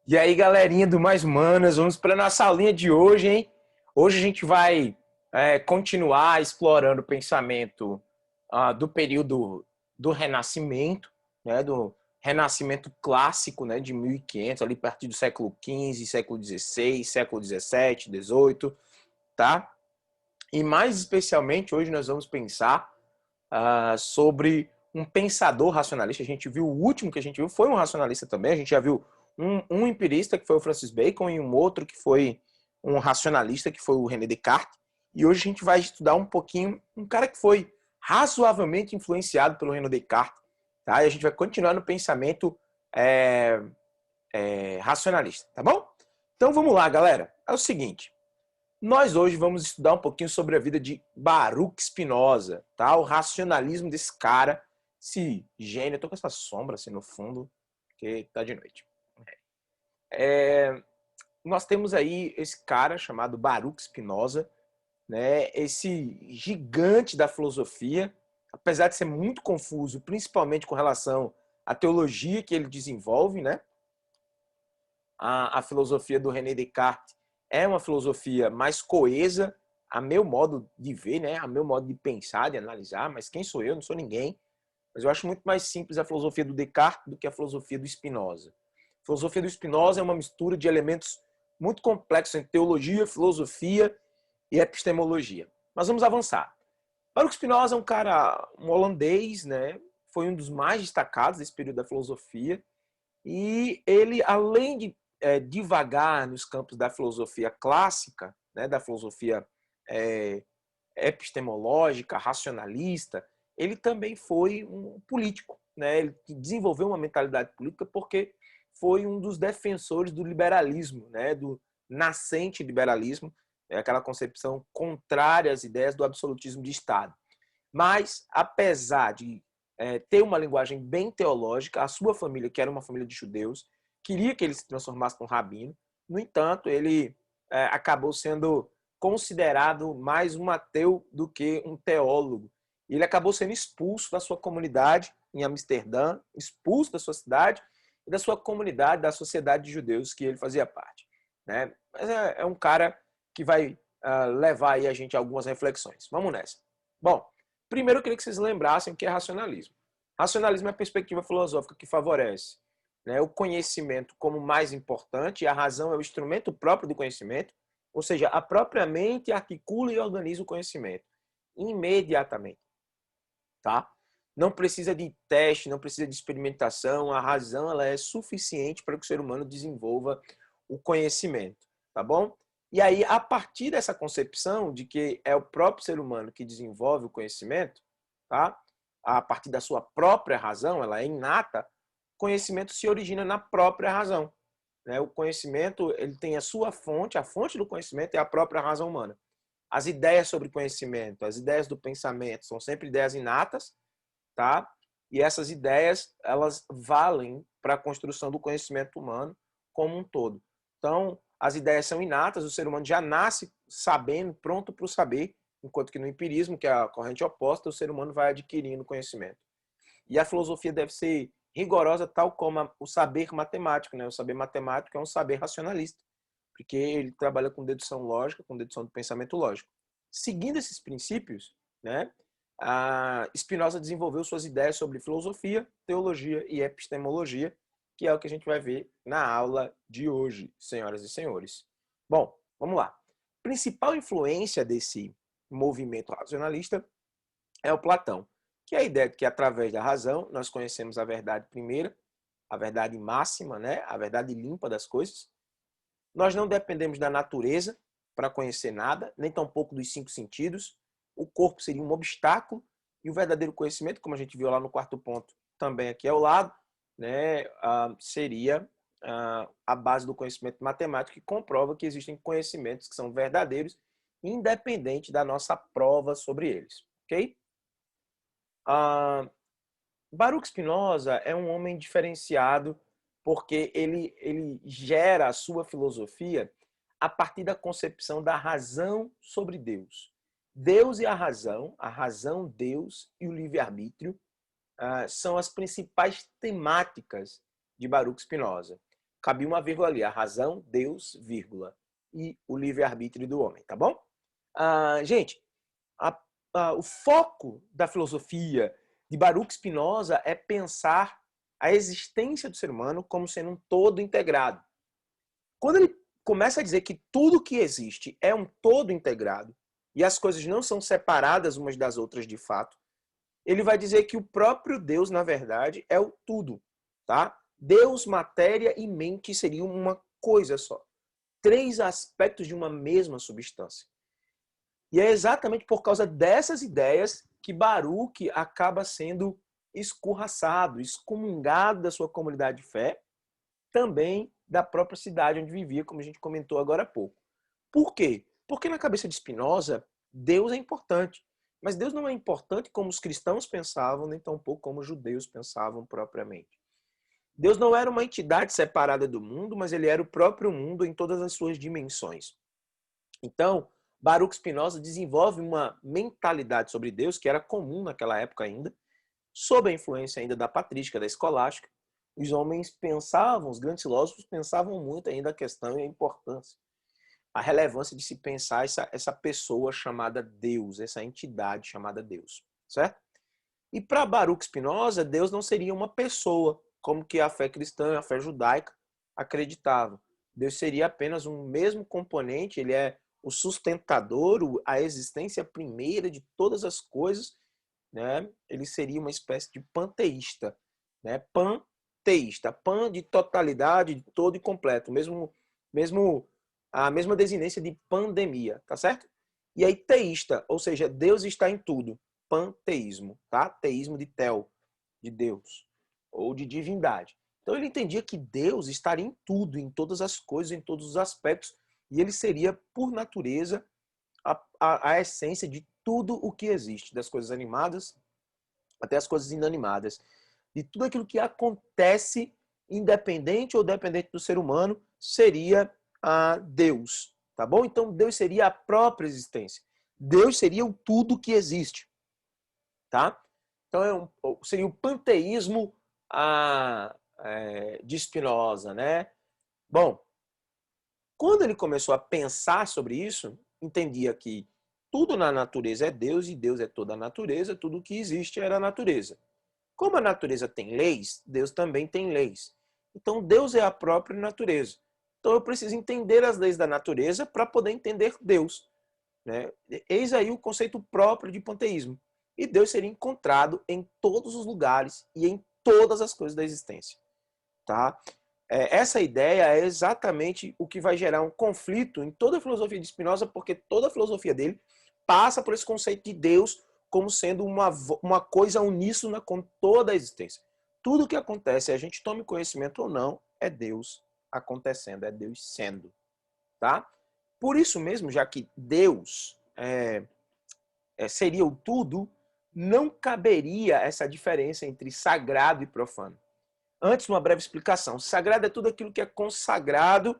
E aí, galerinha do Mais Humanas, vamos para nossa aulinha de hoje, hein? Hoje a gente vai continuar explorando o pensamento do período do Renascimento, né? Do Renascimento clássico, né? De 1500, ali a partir do século XV, século XVI, século XVII, XVIII, tá? E mais especialmente, hoje nós vamos pensar sobre um pensador racionalista. A gente viu, o último que a gente viu foi um racionalista também. A gente já viu um empirista, que foi o Francis Bacon, e um outro que foi um racionalista, que foi o René Descartes. E hoje a gente vai estudar um pouquinho um cara que foi razoavelmente influenciado pelo René Descartes. Tá? E a gente vai continuar no pensamento racionalista, tá bom? Então vamos lá, galera. É o seguinte. Nós hoje vamos estudar um pouquinho sobre a vida de Baruch Spinoza, tá? O racionalismo desse cara, esse gênio. Eu tô com essa sombra assim no fundo, porque tá de noite. Nós temos aí esse cara chamado Baruch Spinoza, né? Esse gigante da filosofia, apesar de ser muito confuso, principalmente com relação à teologia que ele desenvolve, né? A filosofia do René Descartes é uma filosofia mais coesa, a meu modo de ver, né? A meu modo de pensar, de analisar, mas quem sou eu? Não sou ninguém. Mas eu acho muito mais simples a filosofia do Descartes do que a filosofia do Spinoza. A filosofia do Spinoza é uma mistura de elementos muito complexos entre teologia, filosofia e epistemologia. Mas vamos avançar. Baruch Spinoza é um holandês, né? Foi um dos mais destacados desse período da filosofia. E ele, além de divagar nos campos da filosofia clássica, né, da filosofia epistemológica, racionalista, ele também foi um político. Né? Ele desenvolveu uma mentalidade política porque foi um dos defensores do liberalismo, né? Do nascente liberalismo, aquela concepção contrária às ideias do absolutismo de Estado. Mas, apesar de ter uma linguagem bem teológica, a sua família, que era uma família de judeus, queria que ele se transformasse num rabino. No entanto, ele acabou sendo considerado mais um ateu do que um teólogo. Ele acabou sendo expulso da sua comunidade em Amsterdã, expulso da sua cidade e da sua comunidade, da sociedade de judeus que ele fazia parte. Né? Mas é um cara que vai levar aí a gente a algumas reflexões. Vamos nessa. Bom, primeiro eu queria que vocês lembrassem o que é racionalismo. Racionalismo é a perspectiva filosófica que favorece, né, o conhecimento como mais importante, e a razão é o instrumento próprio do conhecimento, ou seja, a própria mente articula e organiza o conhecimento imediatamente. Tá? Não precisa de teste, não precisa de experimentação, a razão ela é suficiente para que o ser humano desenvolva o conhecimento. Tá bom? E aí, a partir dessa concepção de que é o próprio ser humano que desenvolve o conhecimento, tá? A partir da sua própria razão, ela é inata, o conhecimento se origina na própria razão. Né? O conhecimento ele tem a sua fonte, a fonte do conhecimento é a própria razão humana. As ideias sobre conhecimento, as ideias do pensamento são sempre ideias inatas, tá? E essas ideias, elas valem para a construção do conhecimento humano como um todo. Então, as ideias são inatas, o ser humano já nasce sabendo, pronto para o saber, enquanto que no empirismo, que é a corrente oposta, o ser humano vai adquirindo conhecimento. E a filosofia deve ser rigorosa, tal como o saber matemático, né? O saber matemático é um saber racionalista, porque ele trabalha com dedução lógica, com dedução do pensamento lógico. Seguindo esses princípios, né, a Spinoza desenvolveu suas ideias sobre filosofia, teologia e epistemologia, que é o que a gente vai ver na aula de hoje, senhoras e senhores. Bom, vamos lá. A principal influência desse movimento racionalista é o Platão, que é a ideia de que através da razão nós conhecemos a verdade primeira, a verdade máxima, né, a verdade limpa das coisas. Nós não dependemos da natureza para conhecer nada, nem tampouco dos cinco sentidos. O corpo seria um obstáculo e o verdadeiro conhecimento, como a gente viu lá no quarto ponto, também aqui ao lado, né, seria a base do conhecimento matemático, que comprova que existem conhecimentos que são verdadeiros, independente da nossa prova sobre eles. Ok? Baruch Spinoza é um homem diferenciado porque ele gera a sua filosofia a partir da concepção da razão sobre Deus. Deus e a razão, Deus e o livre-arbítrio são as principais temáticas de Baruch Spinoza. cabia uma vírgula ali, a razão, Deus, vírgula, e o livre-arbítrio do homem, tá bom? Gente, o foco da filosofia de Baruch Spinoza é pensar a existência do ser humano como sendo um todo integrado. Quando ele começa a dizer que tudo que existe é um todo integrado e as coisas não são separadas umas das outras de fato, ele vai dizer que o próprio Deus, na verdade, é o tudo, tá? Deus, matéria e mente seriam uma coisa só. Três aspectos de uma mesma substância. E é exatamente por causa dessas ideias que Baruch acaba sendo escorraçado, excomungado da sua comunidade de fé, também da própria cidade onde vivia, como a gente comentou agora há pouco. Por quê? Porque na cabeça de Spinoza, Deus é importante. Mas Deus não é importante como os cristãos pensavam, nem tampouco como os judeus pensavam propriamente. Deus não era uma entidade separada do mundo, mas ele era o próprio mundo em todas as suas dimensões. Então, Baruch Spinoza desenvolve uma mentalidade sobre Deus que era comum naquela época ainda, sob a influência ainda da patrística, da escolástica. Os homens pensavam, os grandes filósofos pensavam muito ainda a questão e a importância, a relevância de se pensar essa pessoa chamada Deus, essa entidade chamada Deus, certo? E para Baruch Spinoza, Deus não seria uma pessoa, como que a fé cristã, a fé judaica acreditavam. Deus seria apenas um mesmo componente, ele é o sustentador, a existência primeira de todas as coisas, né? Ele seria uma espécie de panteísta, né? Panteísta, pan de totalidade, de todo e completo, a mesma desinência de pandemia, tá certo? E aí teísta, ou seja, Deus está em tudo, panteísmo, tá? Teísmo de tel, de Deus, ou de divindade. Então ele entendia que Deus estaria em tudo, em todas as coisas, em todos os aspectos, e ele seria, por natureza, a essência de tudo o que existe, das coisas animadas até as coisas inanimadas, de tudo aquilo que acontece, independente ou dependente do ser humano, seria Deus, tá bom? Então Deus seria a própria existência. Deus seria o tudo que existe, tá? Então seria o panteísmo de Spinoza, né? Bom, quando ele começou a pensar sobre isso, entendia que tudo na natureza é Deus e Deus é toda a natureza, tudo que existe era a natureza. Como a natureza tem leis, Deus também tem leis. Então Deus é a própria natureza. Então eu preciso entender as leis da natureza para poder entender Deus, né? Eis aí o conceito próprio de panteísmo. E Deus seria encontrado em todos os lugares e em todas as coisas da existência, tá? Essa ideia é exatamente o que vai gerar um conflito em toda a filosofia de Spinoza, porque toda a filosofia dele passa por esse conceito de Deus como sendo uma coisa uníssona com toda a existência. Tudo que acontece, a gente tome conhecimento ou não, é Deus acontecendo, é Deus sendo, tá? Por isso mesmo, já que Deus seria o tudo, não caberia essa diferença entre sagrado e profano. Antes, uma breve explicação. Sagrado é tudo aquilo que é consagrado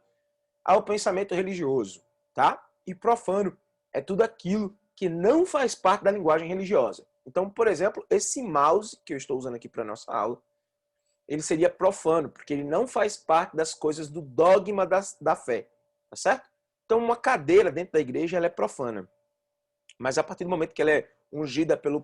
ao pensamento religioso, tá? E profano é tudo aquilo que não faz parte da linguagem religiosa. Então, por exemplo, esse mouse que eu estou usando aqui para a nossa aula, ele seria profano, porque ele não faz parte das coisas do dogma da fé, tá certo? Então, uma cadeira dentro da igreja, ela é profana. Mas a partir do momento que ela é ungida pelo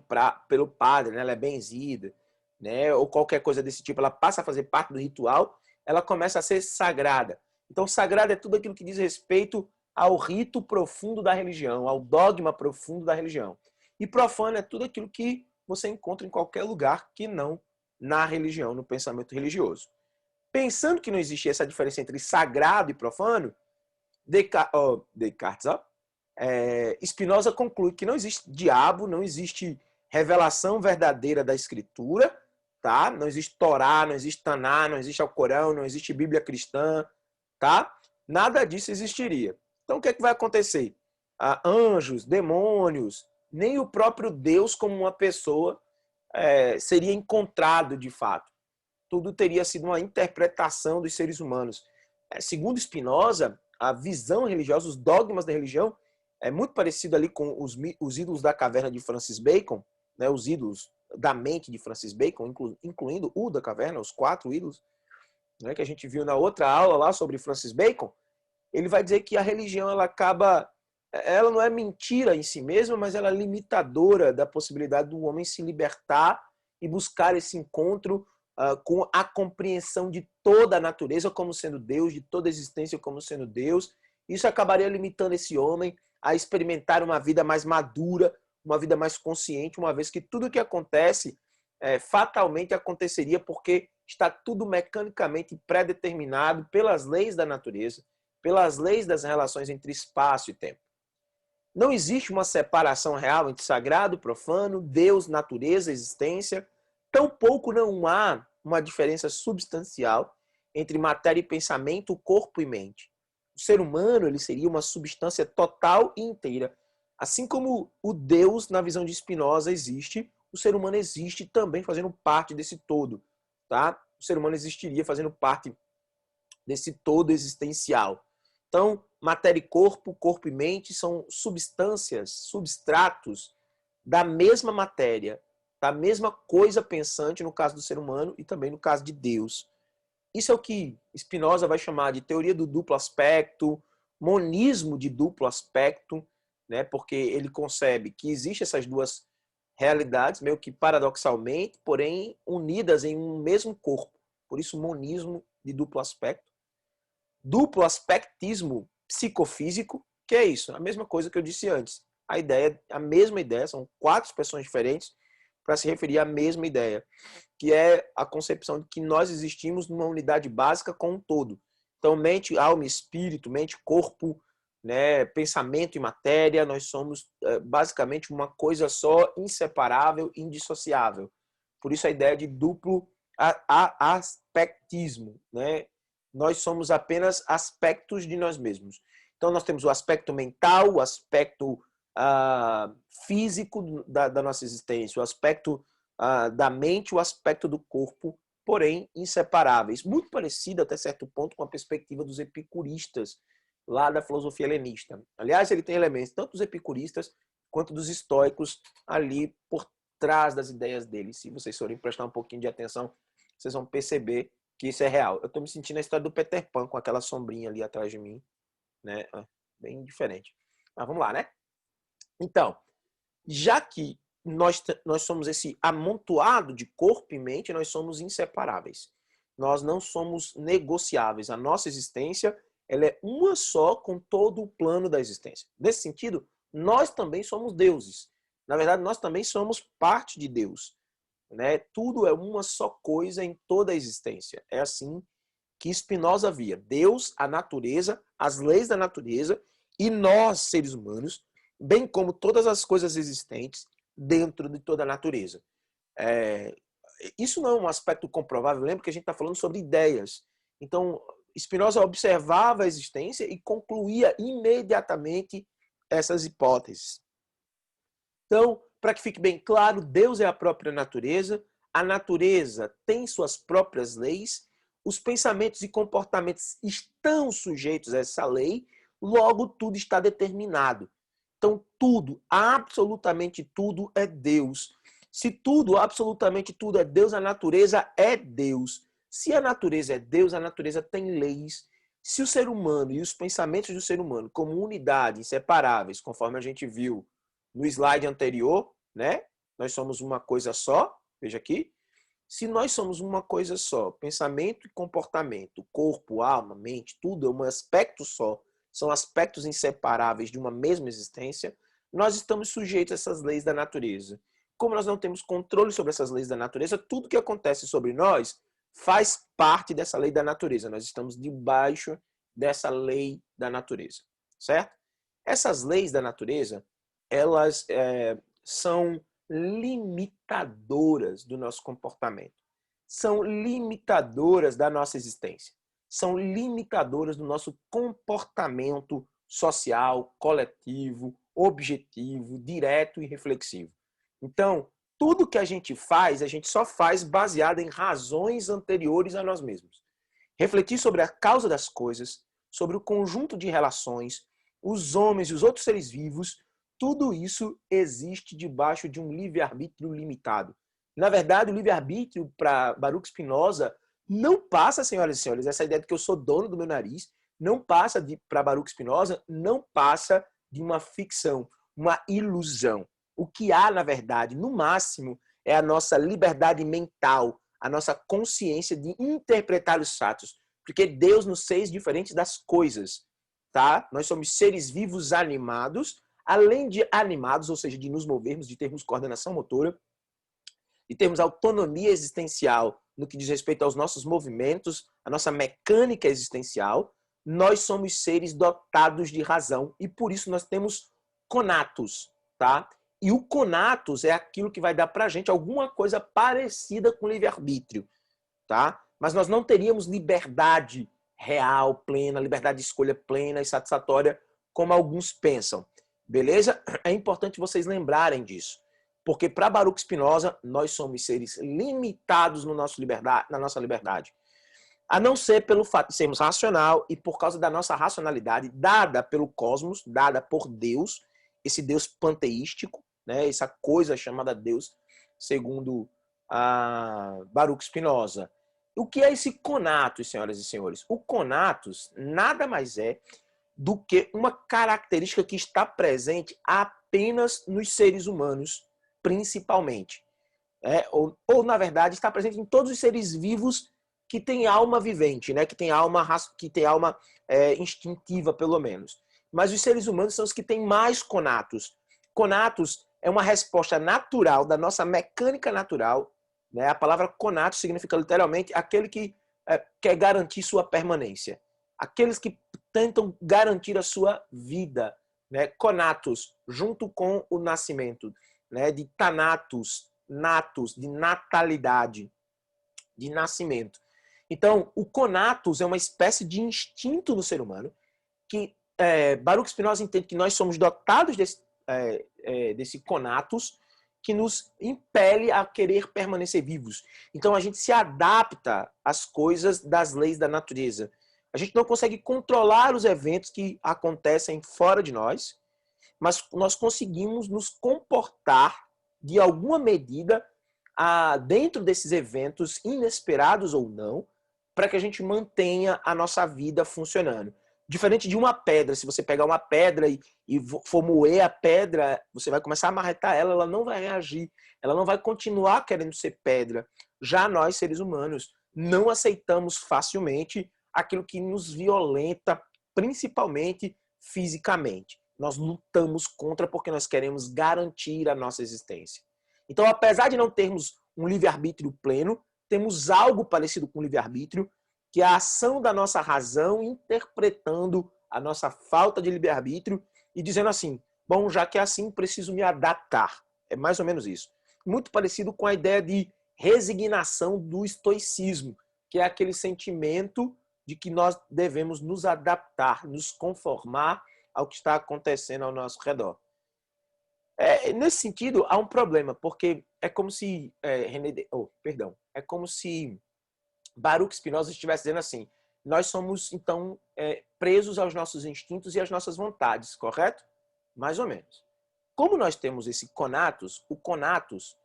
padre, né, ela é benzida, né, ou qualquer coisa desse tipo, ela passa a fazer parte do ritual, ela começa a ser sagrada. Então, sagrado é tudo aquilo que diz respeito ao rito profundo da religião, ao dogma profundo da religião. E profano é tudo aquilo que você encontra em qualquer lugar que não na religião, no pensamento religioso. Pensando que não existia essa diferença entre sagrado e profano, Descartes, Spinoza conclui que não existe diabo, não existe revelação verdadeira da escritura, tá? Não existe Torá, não existe Taná, não existe Alcorão, não existe Bíblia cristã, tá? Nada disso existiria. Então o que é que vai acontecer? Anjos, demônios, nem o próprio Deus como uma pessoa seria encontrado de fato. Tudo teria sido uma interpretação dos seres humanos. Segundo Spinoza, a visão religiosa, os dogmas da religião, é muito parecido ali com os ídolos da caverna de Francis Bacon, né, os ídolos da mente de Francis Bacon, incluindo o da caverna, os 4 ídolos. né, que a gente viu na outra aula lá sobre Francis Bacon, ele vai dizer que a religião ela não é mentira em si mesma, mas ela é limitadora da possibilidade do homem se libertar e buscar esse encontro com a compreensão de toda a natureza como sendo Deus, de toda a existência como sendo Deus. Isso acabaria limitando esse homem a experimentar uma vida mais madura, uma vida mais consciente, uma vez que tudo que acontece fatalmente aconteceria porque está tudo mecanicamente pré-determinado pelas leis da natureza, pelas leis das relações entre espaço e tempo. Não existe uma separação real entre sagrado e profano, Deus, natureza, existência. Tampouco não há uma diferença substancial entre matéria e pensamento, corpo e mente. O ser humano ele seria uma substância total e inteira. Assim como o Deus, na visão de Spinoza, existe, o ser humano existe também fazendo parte desse todo. Tá? O ser humano existiria fazendo parte desse todo existencial. Então, matéria e corpo, corpo e mente são substâncias, substratos da mesma matéria, da mesma coisa pensante no caso do ser humano e também no caso de Deus. Isso é o que Spinoza vai chamar de teoria do duplo aspecto, monismo de duplo aspecto, né? Porque ele concebe que existem essas duas realidades, meio que paradoxalmente, porém unidas em um mesmo corpo. Por isso, monismo de duplo aspecto. Duplo aspectismo psicofísico, que é isso, a mesma coisa que eu disse antes. A mesma ideia, são 4 expressões diferentes para se referir à mesma ideia, que é a concepção de que nós existimos numa unidade básica com um todo. Então, mente, alma, espírito, mente, corpo, né, pensamento e matéria, nós somos basicamente uma coisa só, inseparável, indissociável. Por isso a ideia de duplo aspectismo, né? Nós somos apenas aspectos de nós mesmos. Então, nós temos o aspecto mental, o aspecto físico da nossa existência, o aspecto da mente, o aspecto do corpo, porém inseparáveis. Muito parecido, até certo ponto, com a perspectiva dos epicuristas, lá da filosofia helenista. Aliás, ele tem elementos tanto dos epicuristas quanto dos estoicos ali por trás das ideias dele. Se vocês forem prestar um pouquinho de atenção, vocês vão perceber que isso é real. Eu estou me sentindo a história do Peter Pan com aquela sombrinha ali atrás de mim, né? Bem diferente. Mas vamos lá, né? Então, já que nós somos esse amontoado de corpo e mente, nós somos inseparáveis. Nós não somos negociáveis. A nossa existência ela é uma só com todo o plano da existência. Nesse sentido, nós também somos deuses. Na verdade, nós também somos parte de Deus. Né? Tudo é uma só coisa em toda a existência. É assim que Spinoza via Deus, a natureza, as leis da natureza e nós, seres humanos, bem como todas as coisas existentes dentro de toda a natureza. Isso não é um aspecto comprovável, lembra que a gente está falando sobre ideias. Então, Spinoza observava a existência e concluía imediatamente essas hipóteses. Então, para que fique bem claro, Deus é a própria natureza, a natureza tem suas próprias leis, os pensamentos e comportamentos estão sujeitos a essa lei, logo tudo está determinado. Então, tudo, absolutamente tudo é Deus. Se tudo, absolutamente tudo é Deus, a natureza é Deus. Se a natureza é Deus, a natureza tem leis. Se o ser humano e os pensamentos do ser humano, como unidade, inseparáveis, conforme a gente viu no slide anterior, né? Nós somos uma coisa só, veja aqui. Se nós somos uma coisa só, pensamento e comportamento, corpo, alma, mente, tudo é um aspecto só, são aspectos inseparáveis de uma mesma existência, nós estamos sujeitos a essas leis da natureza. Como nós não temos controle sobre essas leis da natureza, tudo que acontece sobre nós faz parte dessa lei da natureza. Nós estamos debaixo dessa lei da natureza, certo? Essas leis da natureza, elas são limitadoras do nosso comportamento, são limitadoras da nossa existência, são limitadoras do nosso comportamento social, coletivo, objetivo, direto e reflexivo. Então, tudo que a gente só faz baseado em razões anteriores a nós mesmos. Refletir sobre a causa das coisas, sobre o conjunto de relações, os homens e os outros seres vivos, tudo isso existe debaixo de um livre-arbítrio limitado. Na verdade, o livre-arbítrio, para Baruch Spinoza, não passa, senhoras e senhores, essa ideia de que eu sou dono do meu nariz, não passa para Baruch Spinoza, não passa de uma ficção, uma ilusão. O que há, na verdade, no máximo, é a nossa liberdade mental, a nossa consciência de interpretar os fatos, porque Deus nos fez diferentes das coisas, tá? Nós somos seres vivos animados, além de animados, ou seja, de nos movermos, de termos coordenação motora, de termos autonomia existencial no que diz respeito aos nossos movimentos, a nossa mecânica existencial, nós somos seres dotados de razão e por isso nós temos conatos, tá? E o conatos é aquilo que vai dar pra gente alguma coisa parecida com livre-arbítrio, tá? Mas nós não teríamos liberdade real, plena, liberdade de escolha plena e satisfatória como alguns pensam. Beleza? É importante vocês lembrarem disso. Porque para Baruch Spinoza, nós somos seres limitados no na nossa liberdade. A não ser pelo fato de sermos racional e por causa da nossa racionalidade dada pelo cosmos, dada por Deus, esse Deus panteístico, né, essa coisa chamada Deus, segundo Baruch Spinoza. O que é esse conatus, senhoras e senhores? O conatus nada mais é do que uma característica que está presente apenas nos seres humanos, principalmente. Na verdade, está presente em todos os seres vivos que têm alma vivente, né? que tem alma instintiva, pelo menos. Mas os seres humanos são os que têm mais conatos. Conatos é uma resposta natural da nossa mecânica natural. Né? A palavra conatos significa literalmente aquele que quer garantir sua permanência. Aqueles que tentam garantir a sua vida. Né? Conatos, junto com o nascimento. Né? De thanatos, natos, de natalidade, de nascimento. Então, o conatus é uma espécie de instinto no ser humano que Baruch Spinoza entende que nós somos dotados desse conatus que nos impele a querer permanecer vivos. Então, a gente se adapta às coisas das leis da natureza. A gente não consegue controlar os eventos que acontecem fora de nós, mas nós conseguimos nos comportar de alguma medida dentro desses eventos, inesperados ou não, para que a gente mantenha a nossa vida funcionando. Diferente de uma pedra, se você pegar uma pedra e for moer a pedra, você vai começar a amarretar ela, ela não vai reagir, ela não vai continuar querendo ser pedra. Já nós, seres humanos, não aceitamos facilmente aquilo que nos violenta, principalmente fisicamente. Nós lutamos contra porque nós queremos garantir a nossa existência. Então, apesar de não termos um livre-arbítrio pleno, temos algo parecido com o livre-arbítrio, que é a ação da nossa razão interpretando a nossa falta de livre-arbítrio e dizendo assim, bom, já que é assim, preciso me adaptar. É mais ou menos isso. Muito parecido com a ideia de resignação do estoicismo, que é aquele sentimento de que nós devemos nos adaptar, nos conformar ao que está acontecendo ao nosso redor. Nesse sentido, há um problema, porque é como se é como se Baruch Spinoza estivesse dizendo assim, nós somos, então, presos aos nossos instintos e às nossas vontades, correto? Mais ou menos. Como nós temos esse conatus, o conatus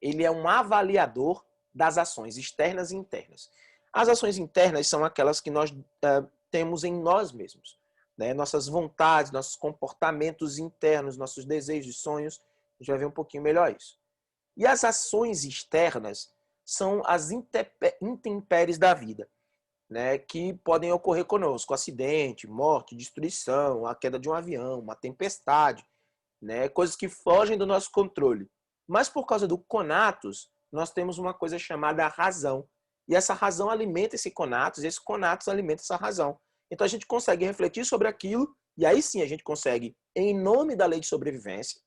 ele é um avaliador das ações externas e internas. As ações internas são aquelas que nós temos em nós mesmos. Né? Nossas vontades, nossos comportamentos internos, nossos desejos, sonhos, a gente vai ver um pouquinho melhor isso. E as ações externas são as intempéries da vida, né? Que podem ocorrer conosco, acidente, morte, destruição, a queda de um avião, uma tempestade, né? Coisas que fogem do nosso controle. Mas por causa do conatus, nós temos uma coisa chamada razão. E essa razão alimenta esse conatus, e esse conatus alimenta essa razão. Então a gente consegue refletir sobre aquilo, e aí sim a gente consegue, em nome da lei de sobrevivência,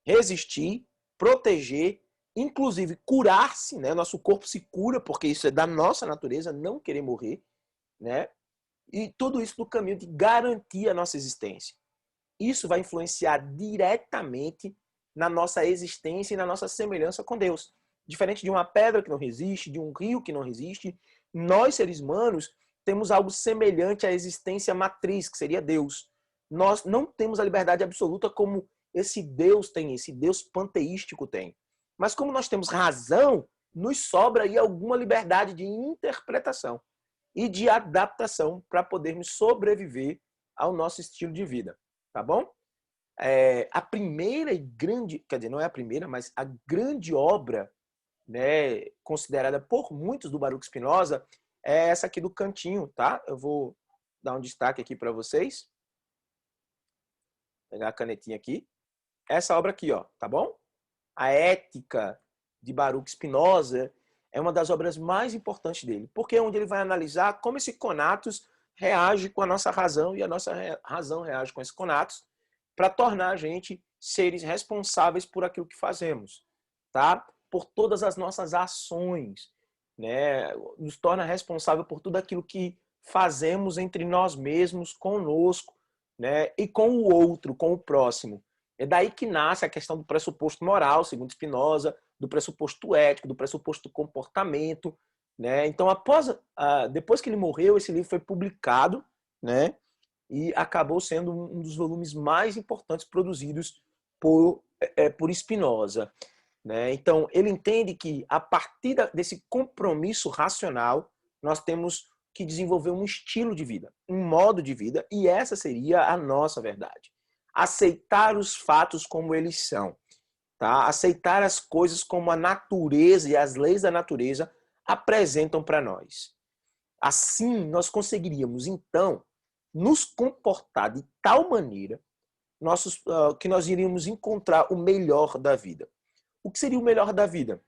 resistir, proteger, inclusive curar-se, né? Nosso corpo se cura, porque isso é da nossa natureza, não querer morrer, né? E tudo isso no caminho de garantir a nossa existência. Isso vai influenciar diretamente na nossa existência e na nossa semelhança com Deus. Diferente de uma pedra que não resiste, de um rio que não resiste, nós, seres humanos, temos algo semelhante à existência matriz, que seria Deus. Nós não temos a liberdade absoluta como esse Deus tem, esse Deus panteístico tem. Mas como nós temos razão, nos sobra aí alguma liberdade de interpretação e de adaptação para podermos sobreviver ao nosso estilo de vida, tá bom? A primeira e grande, quer dizer, não é a primeira, mas a grande obra, né, considerada por muitos do Baruch Spinoza é essa aqui do cantinho, tá? Eu vou dar um destaque aqui para vocês. Vou pegar a canetinha aqui. Essa obra aqui, ó, tá bom? A Ética de Baruch Spinoza é uma das obras mais importantes dele, porque é onde ele vai analisar como esse conatus reage com a nossa razão e a nossa razão reage com esse conatus para tornar a gente seres responsáveis por aquilo que fazemos, tá? Por todas as nossas ações, né? Nos torna responsável por tudo aquilo que fazemos entre nós mesmos, conosco, né? E com o outro, com o próximo. É daí que nasce a questão do pressuposto moral, segundo Spinoza, do pressuposto ético, do pressuposto do comportamento, né? Então, depois que ele morreu, esse livro foi publicado, né? E acabou sendo um dos volumes mais importantes produzidos por Spinoza, né? Então, ele entende que a partir desse compromisso racional, nós temos que desenvolver um estilo de vida, um modo de vida, e essa seria a nossa verdade. Aceitar os fatos como eles são, tá? Aceitar as coisas como a natureza e as leis da natureza apresentam para nós. Assim, nós conseguiríamos, então, nos comportar de tal maneira que nós iríamos encontrar o melhor da vida. O que seria o melhor da vida?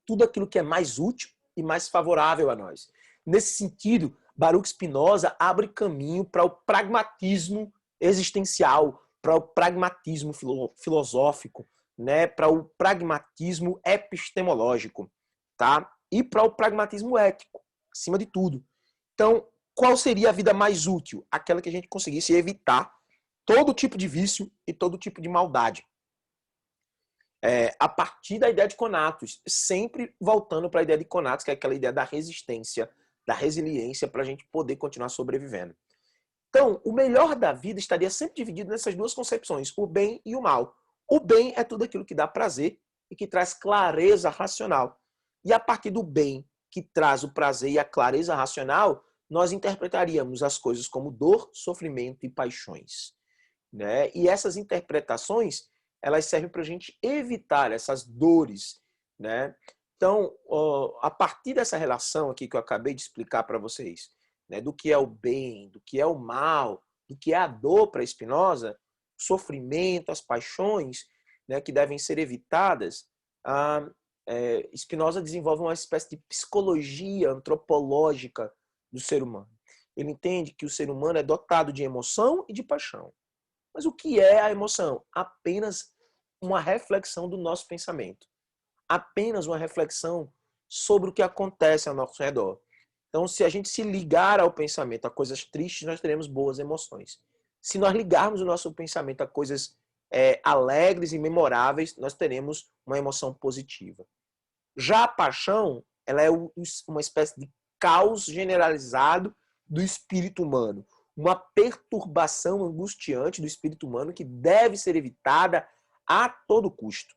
Tudo aquilo que é mais útil e mais favorável a nós. Nesse sentido, Baruch Spinoza abre caminho para o pragmatismo existencial, para o pragmatismo filosófico, né, para o pragmatismo epistemológico, tá? E para o pragmatismo ético, acima de tudo. Então, qual seria a vida mais útil? Aquela que a gente conseguisse evitar todo tipo de vício e todo tipo de maldade. A partir da ideia de conatus, sempre voltando para a ideia de conatus, que é aquela ideia da resistência, da resiliência, para a gente poder continuar sobrevivendo. Então, o melhor da vida estaria sempre dividido nessas duas concepções, o bem e o mal. O bem é tudo aquilo que dá prazer e que traz clareza racional. E a partir do bem, que traz o prazer e a clareza racional, nós interpretaríamos as coisas como dor, sofrimento e paixões, né? E essas interpretações, elas servem para a gente evitar essas dores, né? Então, a partir dessa relação aqui que eu acabei de explicar para vocês, né, do que é o bem, do que é o mal, do que é a dor para Spinoza, o sofrimento, as paixões, né, que devem ser evitadas, Spinoza desenvolve uma espécie de psicologia antropológica do ser humano. Ele entende que o ser humano é dotado de emoção e de paixão. Mas o que é a emoção? Apenas uma reflexão do nosso pensamento. Apenas uma reflexão sobre o que acontece ao nosso redor. Então, se a gente se ligar ao pensamento a coisas tristes, nós teremos boas emoções. Se nós ligarmos o nosso pensamento a coisas alegres e memoráveis, nós teremos uma emoção positiva. Já a paixão, ela é uma espécie de caos generalizado do espírito humano. Uma perturbação angustiante do espírito humano que deve ser evitada a todo custo.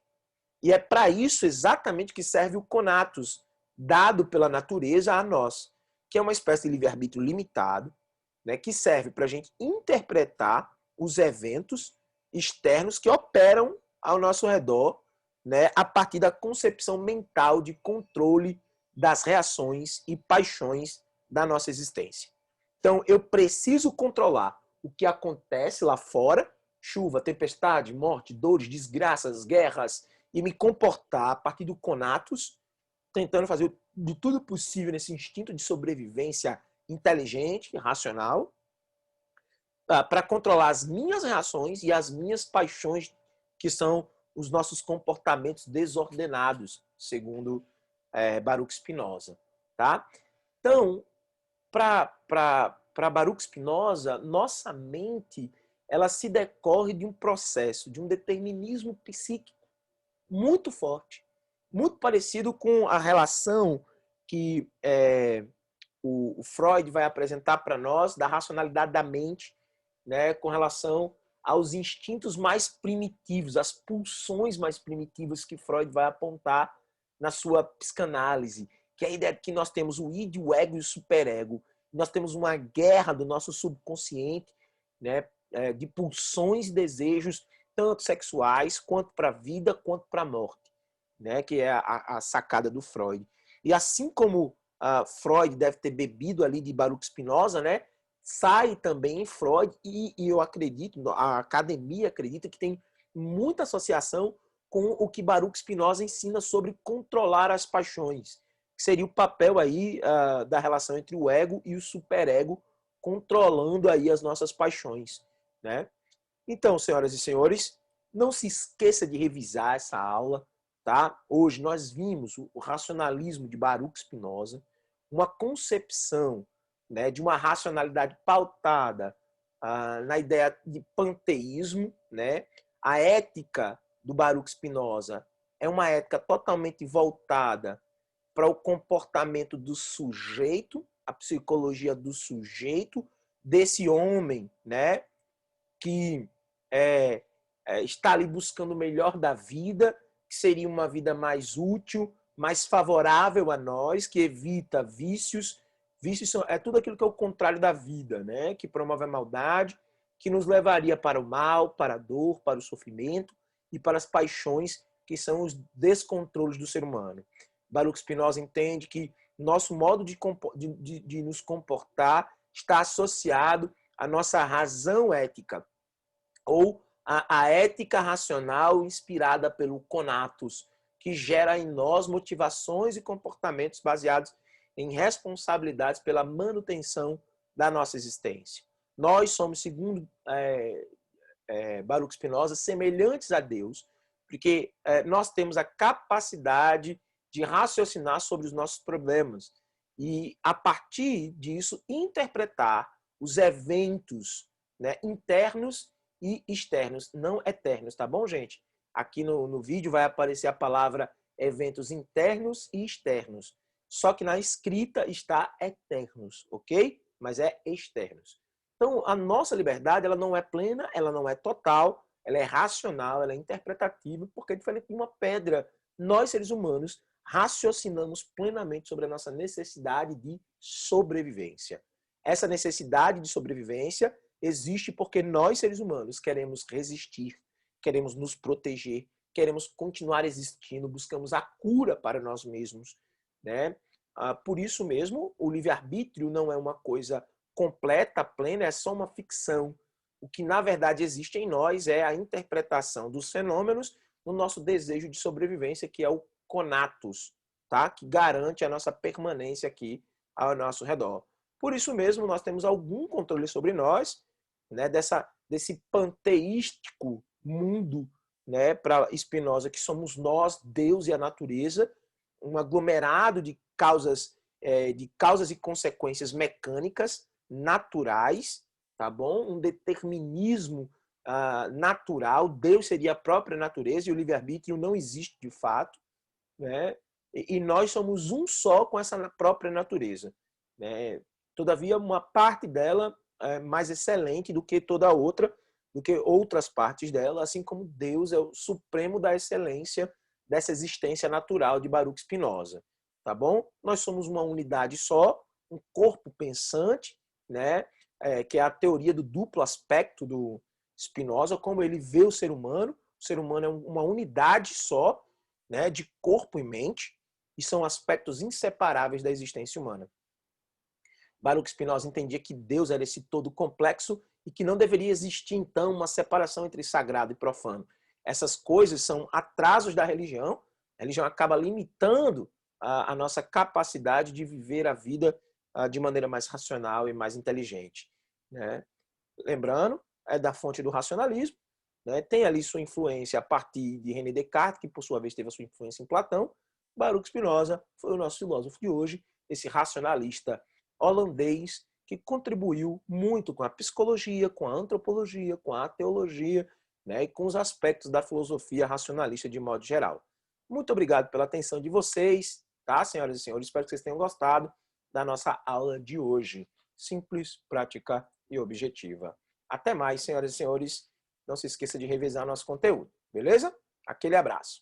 E é para isso exatamente que serve o conatus, dado pela natureza a nós, que é uma espécie de livre-arbítrio limitado, né, que serve para a gente interpretar os eventos externos que operam ao nosso redor, né, a partir da concepção mental de controle das reações e paixões da nossa existência. Então, eu preciso controlar o que acontece lá fora, chuva, tempestade, morte, dores, desgraças, guerras, e me comportar a partir do conatus, tentando fazer de tudo possível nesse instinto de sobrevivência inteligente, racional, para controlar as minhas reações e as minhas paixões, que são os nossos comportamentos desordenados, segundo Baruch Spinoza. Tá? Então, para Baruch Spinoza, nossa mente ela se decorre de um processo, de um determinismo psíquico muito forte, muito parecido com a relação que o Freud vai apresentar para nós da racionalidade da mente, né, com relação aos instintos mais primitivos, as pulsões mais primitivas que Freud vai apontar na sua psicanálise, que é a ideia de que nós temos o id, o ego e o superego. Nós temos uma guerra do nosso subconsciente, né, de pulsões e desejos, tanto sexuais, quanto para a vida, quanto para a morte, né, que é a sacada do Freud. E assim como Freud deve ter bebido ali de Baruch Spinoza, né, sai também em Freud, e eu acredito, a academia acredita que tem muita associação com o que Baruch Spinoza ensina sobre controlar as paixões, que seria o papel aí da relação entre o ego e o superego, controlando aí as nossas paixões, né? Então, senhoras e senhores, não se esqueça de revisar essa aula, tá? Hoje nós vimos o racionalismo de Baruch Spinoza, uma concepção, né, de uma racionalidade pautada na ideia de panteísmo, né? A ética do Baruch Spinoza é uma ética totalmente voltada para o comportamento do sujeito, a psicologia do sujeito, desse homem, né, que está ali buscando o melhor da vida, que seria uma vida mais útil, mais favorável a nós, que evita vícios. Vícios é tudo aquilo que é o contrário da vida, né? Que promove a maldade, que nos levaria para o mal, para a dor, para o sofrimento e para as paixões, que são os descontroles do ser humano. Baruch Spinoza entende que nosso modo de nos comportar está associado à nossa razão ética, ou a ética racional inspirada pelo conatus, que gera em nós motivações e comportamentos baseados em responsabilidades pela manutenção da nossa existência. Nós somos, segundo Baruch Spinoza, semelhantes a Deus, porque nós temos a capacidade de raciocinar sobre os nossos problemas e, a partir disso, interpretar os eventos, né, internos e externos, não eternos, tá bom, gente? Aqui no vídeo vai aparecer a palavra eventos internos e externos. Só que na escrita está eternos, ok? Mas é externos. Então, a nossa liberdade, ela não é plena, ela não é total, ela é racional, ela é interpretativa, porque diferente de uma pedra, nós, seres humanos, raciocinamos plenamente sobre a nossa necessidade de sobrevivência. Essa necessidade de sobrevivência existe porque nós, seres humanos, queremos resistir, queremos nos proteger, queremos continuar existindo, buscamos a cura para nós mesmos, né? Por isso mesmo, o livre-arbítrio não é uma coisa completa, plena, é só uma ficção. O que, na verdade, existe em nós é a interpretação dos fenômenos no nosso desejo de sobrevivência, que é o conatus, tá? Que garante a nossa permanência aqui ao nosso redor. Por isso mesmo, nós temos algum controle sobre nós, né, desse panteístico mundo, né, para Spinoza, que somos nós, Deus e a natureza, um aglomerado de causas e consequências mecânicas, naturais, tá bom? Um determinismo natural. Deus seria a própria natureza e o livre-arbítrio não existe de fato, né? E nós somos um só com essa própria natureza, né? Todavia, uma parte dela é mais excelente do que toda outra, do que outras partes dela, assim como Deus é o supremo da excelência dessa existência natural de Baruch Spinoza, tá bom? Nós somos uma unidade só, um corpo pensante, né? Que é a teoria do duplo aspecto do Spinoza, como ele vê o ser humano. O ser humano é uma unidade só, né? De corpo e mente, e são aspectos inseparáveis da existência humana. Baruch Spinoza entendia que Deus era esse todo complexo e que não deveria existir, então, uma separação entre sagrado e profano. Essas coisas são atrasos da religião. A religião acaba limitando a nossa capacidade de viver a vida de maneira mais racional e mais inteligente, né? Lembrando, é da fonte do racionalismo, né? Tem ali sua influência a partir de René Descartes, que por sua vez teve a sua influência em Platão. Baruch Spinoza foi o nosso filósofo de hoje, esse racionalista holandês que contribuiu muito com a psicologia, com a antropologia, com a teologia, né, e com os aspectos da filosofia racionalista de modo geral. Muito obrigado pela atenção de vocês, tá, senhoras e senhores? Espero que vocês tenham gostado da nossa aula de hoje. Simples, prática e objetiva. Até mais, senhoras e senhores. Não se esqueça de revisar nosso conteúdo, beleza? Aquele abraço.